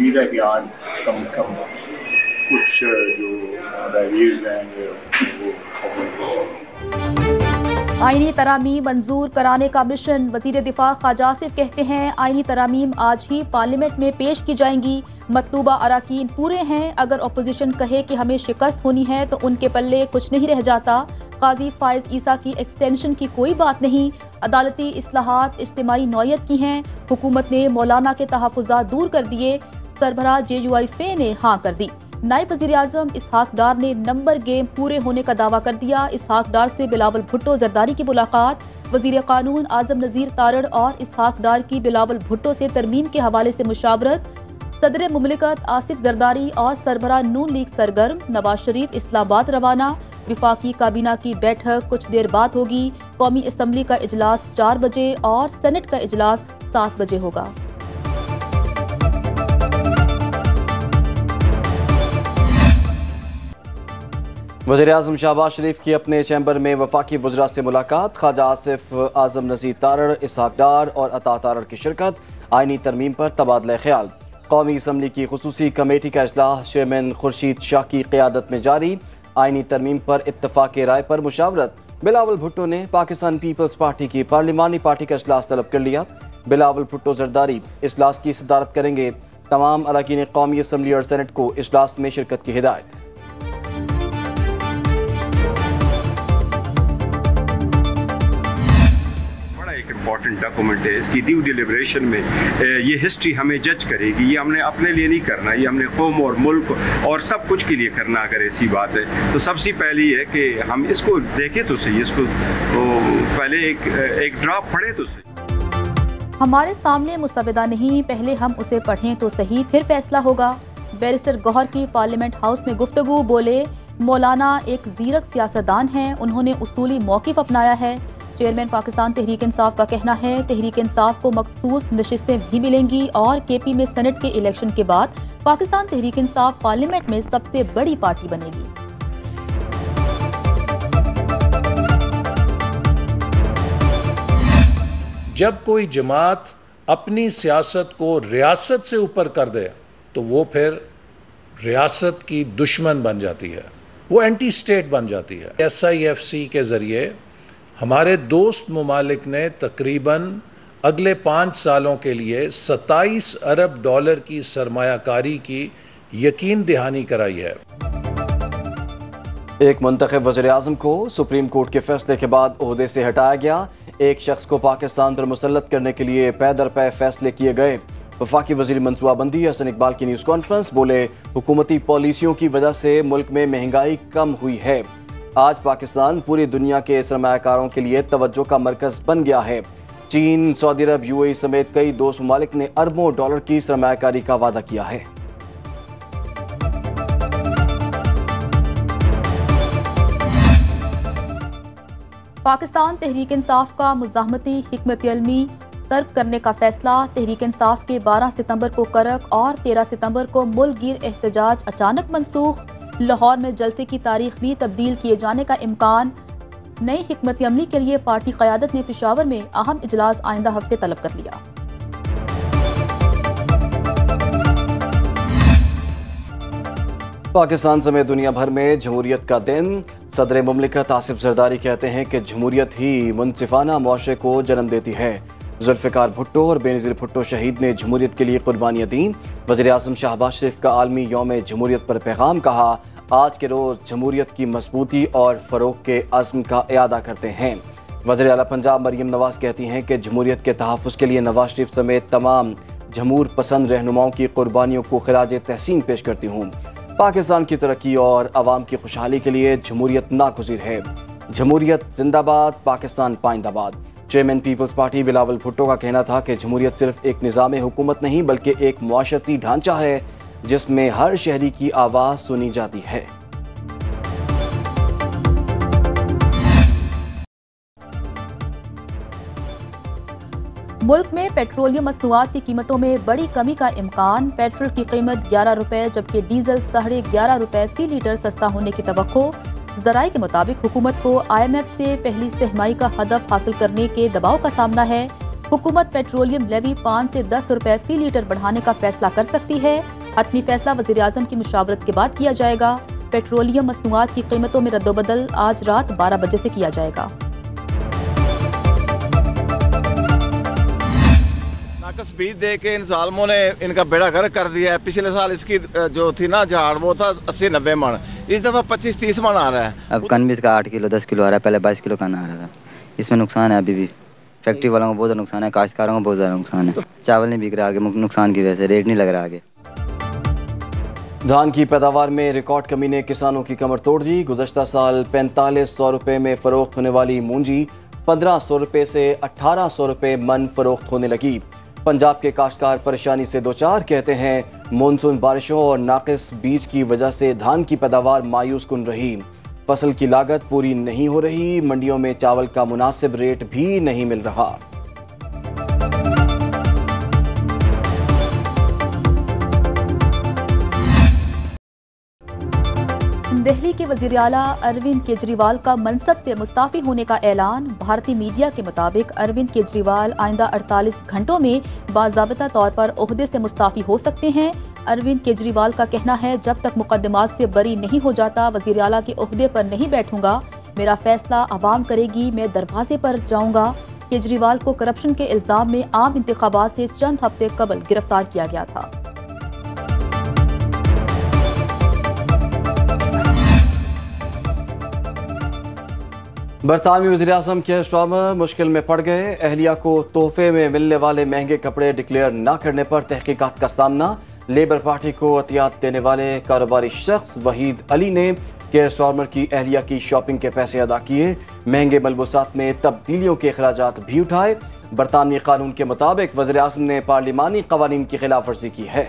उम्मीद है कि आज कम से कम कुछ जो रैलीज हैं वो आईनी तरामीम मंजूर कराने का मिशन। वजीर दिफा ख्वाजा आसिफ कहते हैं आईनी तरामीम आज ही पार्लियामेंट में पेश की जाएंगी। मतलूबा अराकीन पूरे हैं। अगर अपोजिशन कहे कि हमें शिकस्त होनी है तो उनके पल्ले कुछ नहीं रह जाता। काजी फायज ईसा की एक्सटेंशन की कोई बात नहीं। अदालती इस्लाहात इज्तिमाई नौयत की हैं। हुकूमत ने मौलाना के तहफ़्फ़ुज़ात दूर कर दिए। सरबराह JUIFA ने हाँ कर दी। नायब वज़ीर आज़म इसहाक डार ने नंबर गेम पूरे होने का दावा कर दिया। इसहाक डार से बिलावल भुट्टो जरदारी की मुलाकात। वज़ीर कानून आज़म नज़ीर तारड़ और इसहाक डार की बिलावल भुट्टो से तरमीम के हवाले से मुशावरत। सदर मुमलिकत आसिफ जरदारी और सरबराह नून लीग सरगर्म। नवाज शरीफ इस्लामाबाद रवाना। विफाकी काबीना की बैठक कुछ देर बाद होगी। कौमी असम्बली का इजलास 4 बजे और सेनेट का इजलास 7 बजे होगा। वज़ीर-ए-आज़म शहबाज शरीफ की अपने चैम्बर में वफाकी वज़रा से मुलाकात। ख्वाजा आसिफ, आज़म नज़ीर तारड़, इसहाक डार और अता तारड़ की शिरकत। आईनी तरमीम पर तबादला ख्याल। कौमी असम्बली की खुसूसी कमेटी का इजलास चेयरमैन खुर्शीद शाह की क़यादत में जारी। आईनी तरमीम पर इत्तफ़ाक़ राय पर मुशावरत। बिलावल भुट्टो ने पाकिस्तान पीपल्स पार्टी की पार्लिमानी पार्टी का इजलास तलब कर लिया। बिलावल भुट्टो जरदारी इजलास की सदारत करेंगे। तमाम अरकान कौमी असम्बली और सेनेट को इजलास में शिरकत की हिदायत। इम्पॉर्टेंट डॉक्यूमेंट है। इसकी ड्यू डिलिब्रेशन में ये हिस्ट्री हमें जज करेगी। ये हमने अपने लिए नहीं करना, ये हमने कौम और मुल्क और सब कुछ के लिए करना। अगर ऐसी बात है तो सबसे पहली है कि हम इसको देखें तो सही, इसको तो पहले एक ड्राफ्ट पढ़े तो सही। हमारे सामने मुसवदा नहीं, पहले हम उसे पढ़ें तो सही, फिर फैसला होगा। बैरिस्टर गौहर की पार्लियामेंट हाउस में गुफ्तगू। बोले मौलाना एक ज़ीरक सियासतदान हैं, उन्होंने उसूली मौक़िफ़ अपनाया है। चेयरमैन पाकिस्तान तहरीक इंसाफ का कहना है तहरीक इंसाफ को मखसूस नशिस्तें भी मिलेंगी और KP में सेनेट के इलेक्शन के बाद पाकिस्तान तहरीक इंसाफ पार्लियामेंट में सबसे बड़ी पार्टी बनेगी। जब कोई जमात अपनी सियासत को रियासत से ऊपर कर दे तो वो फिर रियासत की दुश्मन बन जाती है, वो एंटी स्टेट बन जाती है। SIFC के जरिए हमारे दोस्त ममालिक ने तकरीबन अगले 5 सालों के लिए 27 अरब डॉलर की सरमायाकारी की यकीन दहानी कराई है। एक मुंतखब वज़ीर-ए-आज़म को सुप्रीम कोर्ट के फैसले के बाद ओहदे से हटाया गया। एक शख्स को पाकिस्तान पर मुसल्लत करने के लिए पै दर पै फैसले किए गए। वफाकी वज़ीर मनसूबाबंदी हसन इकबाल की न्यूज़ कॉन्फ्रेंस। बोले हुकूमती पॉलिसियों की वजह से मुल्क में महंगाई कम हुई है। आज पाकिस्तान पूरी दुनिया के सरमायाकारों के लिए तवज्जो का मरकज़ बन गया है। चीन, सऊदी अरब, UAE समेत कई दोस्त ममालिक ने अरबों डॉलर की सरमायाकारी का वादा किया है। पाकिस्तान तहरीक इंसाफ का मुज़ाहमती हिकमत-ए-अमली तर्क करने का फैसला। तहरीक इंसाफ के 12 सितंबर को करक और 13 सितंबर को मुल्क गिर एहतजाज अचानक मनसूख। लाहौर में जलसे की तारीख भी तब्दील किए जाने का इम्कान। नई हिकमत अमली के लिए पार्टी क़यादत ने पेशावर में अहम इजलास आइंदा हफ्ते तलब कर लिया। पाकिस्तान समेत दुनिया भर में जमहूरियत का दिन। सदर मुमलिकत आसिफ जरदारी कहते हैं कि जमहूरियत ही मुनसिफाना मुआशरे को जन्म देती है। जुल्फ़िकार भुट्टो और बेनज़ीर भुट्टो शहीद ने जमहूरियत के लिए कुर्बानियाँ दी। वज़ीर-ए-आज़म शहबाज शरीफ का आलमी यौम जमहूरियत पर पैगाम। कहा आज के रोज़ जमहूरियत की मजबूती और फ़रोग़ के अज़्म का इयादा करते हैं। वज़ीर आला पंजाब मरियम नवाज़ कहती हैं कि जमहूरियत के तहफ़्फ़ुज़ के लिए नवाज शरीफ समेत तमाम जमहूर पसंद रहनुमाओं की कुर्बानियों को ख़िराज तहसीन पेश करती हूँ। पाकिस्तान की तरक्की और आवाम की खुशहाली के लिए जमहूरियत नागुज़ीर है। जमहूरियत जिंदाबाद, पाकिस्तान पाइंदाबाद। Chairman peoples party Bilawal Bhutto का कहना था कि जमहूरियत सिर्फ एक निज़ाम हुकूमत नहीं बल्कि एक मुआशरती ढांचा है जिसमें हर शहरी की आवाज़ सुनी जाती है। मुल्क में पेट्रोलियम मसनूआत की कीमतों में बड़ी कमी का इम्कान। पेट्रोल की कीमत 11 रुपए जबकि डीजल 11.5 रुपए फी लीटर सस्ता होने की तवक्को। ज़राए के मुताबिक हुकूमत को IMF से पहली सहमाई का हदफ हासिल करने के दबाव का सामना है। हुकूमत पेट्रोलियम लेवी 5 से 10 रुपए फी लीटर बढ़ाने का फैसला कर सकती है। हतमी फैसला वज़ीर-ए-आज़म की मुशावरत के बाद किया जाएगा। पेट्रोलियम मसनूआत की कीमतों में रद्दोबदल आज रात 12 बजे से किया जाएगा। नाकस बीज दे के इन जालमों ने इनका बेड़ा गर्क कर दिया है। पिछले साल इसकी जो थी ना झाड़ वो था 80-90 मन, इस दफा 25-30 मन आ रहा है। अब कनबीस का 8 किलो 10 किलो आ रहा है, पहले 22 किलो का आ रहा था। इसमें नुकसान है, अभी भी फैक्ट्री वालों को बहुत ज़्यादा नुकसान है, काश्तकारों को बहुत ज़्यादा नुकसान है। चावल नहीं बिक रहा आगे नुकसान की वजह से, रेट नहीं लग रहा आगे। धान की पैदावार में रिकॉर्ड कमी ने किसानों की कमर तोड़ दी। गुज़श्ता साल 4500 रुपये में फ़रोख्त होने वाली मूंजी 1500 रुपये से 1800 रुपये मन फ़रोख्त होने लगी। पंजाब के काश्तकार परेशानी से दो चार, कहते हैं मानसून बारिशों और नाक़िस बीज की वजह से धान की पैदावार मायूस कुन रही। फसल की लागत पूरी नहीं हो रही, मंडियों में चावल का मुनासिब रेट भी नहीं मिल रहा। दिल्ली के वज़ीर आला अरविंद केजरीवाल का मनसब से मुस्ताफ़ी होने का ऐलान। भारतीय मीडिया के मुताबिक अरविंद केजरीवाल आइंदा 48 घंटों में बाज़ाबिता तौर पर ओहदे से मुस्ताफ़ी हो सकते हैं। अरविंद केजरीवाल का कहना है, जब तक मुकदमात से बरी नहीं हो जाता वज़ीर आला के ओहदे पर नहीं बैठूंगा। मेरा फैसला आवाम करेगी, मैं दरवाजे पर जाऊंगा। केजरीवाल को करप्शन के इल्ज़ाम में आम इंतखाबात से चंद हफ्ते कबल गिरफ्तार किया गया था। बरतानवी वज़ीर-ए-आज़म केयर स्टारमर मुश्किल में पड़ गए। अहलिया को तोहफे में मिलने वाले महंगे कपड़े डिक्लेयर न करने पर तहकीकात का सामना। लेबर पार्टी को अतियात देने वाले कारोबारी शख्स वहीद अली ने केयर स्टारमर की अहलिया की शॉपिंग के पैसे अदा किए। महंगे मलबूसात में तब्दीलियों के अखराजात भी उठाए। बरतानवी कानून के मुताबिक वज़ीर-ए-आज़म ने पार्लिमानी कवानीन की खिलाफ वर्जी की है।